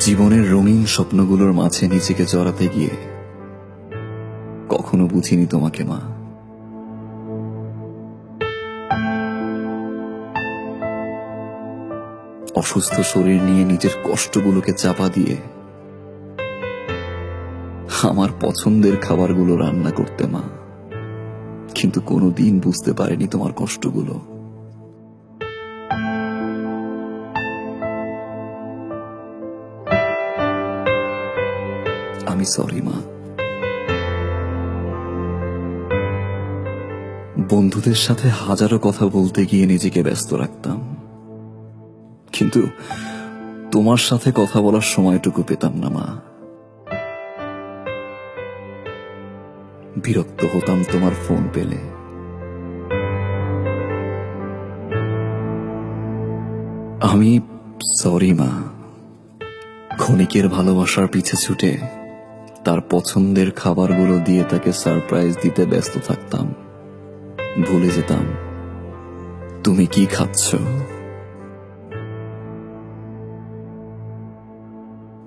জীবনের রঙিন স্বপ্নগুলোর মাঝে নিজেকে জড়াতে গিয়ে কখনো বুঝিনি তোমাকে মা। অসুস্থ শরীর নিয়ে নিজের কষ্টগুলোকে চাপা দিয়ে আমার পছন্দের খাবারগুলো রান্না করতে মা, কিন্তু কোনোদিন বুঝতে পারিনি তোমার কষ্টগুলো। আমি সরি মা। বন্ধুদের সাথে হাজারো কথা বলতে গিয়ে নিজেকে ব্যস্ত রাখতাম, কিন্তু তোমার সাথে কথা বলার সময়টুকু পেতাম না মা। বিরক্ত হতাম তোমার ফোন পেলে। আমি সরি মা। ক্ষণিকের ভালোবাসার পিছে ছুটে তার পছন্দের খাবারগুলো দিয়ে তাকে সারপ্রাইজ দিতে ব্যস্ত থাকতাম। ভুলে যেতাম তুমি কি খাচ্ছ,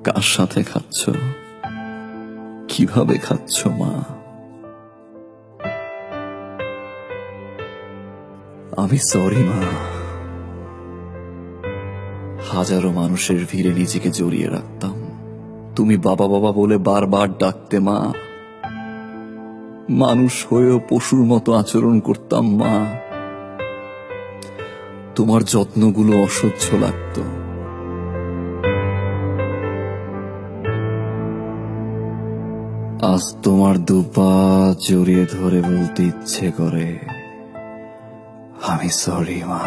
কার সাথে খাচ্ছ, কিভাবে খাচ্ছ মা। আমি সরি মা। হাজারো মানুষের ভিড়ে নিজেকে জড়িয়ে রাখতাম। তুমি বাবা বাবা বলে বারবার ডাকতে মা। মানুষ হয়েও পশুর মতো আচরণ করতাম মা। তোমার যত্নগুলো অসহ্য লাগত। আজ তোমার দুপা জড়িয়ে ধরে বলতে ইচ্ছে করে আমি সরি মা।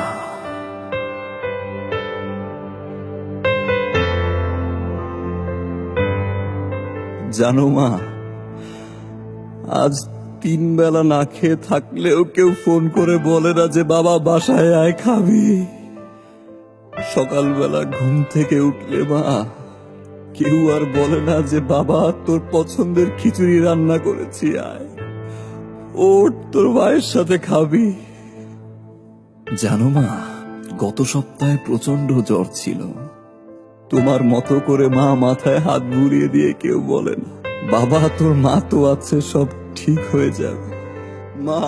জানো মা, আজ 3 বেলা না খেয়ে থাকলেও কেউ ফোন করে বলে না যে বাবা বাসায় আয় খাবি। সকালবেলা ঘুম থেকে উঠলে মা, কেউ আর বলে না যে বাবা তোর পছন্দের খিচুড়ি রান্না করেছি, আয় ওঠ তোর ভাইয়ের সাথে খাবি। জানো মা, গত সপ্তাহে প্রচন্ড জ্বর ছিল। তোমার মতো করে মা মাথায় হাত বুলিয়ে দিয়ে কেউ বলে না বাবা তোর মা তো আছে, সব ঠিক হয়ে যাবে। মা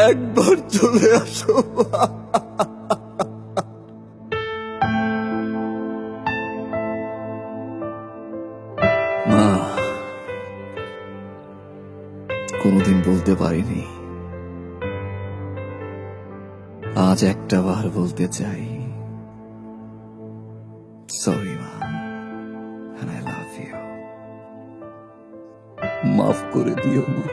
একবার চলে আসো। মা, কোনোদিন বলতে পারিনি, আজ একটা বার বলতে চাই সরি মা, and I love you। মাফ করে দিও মা।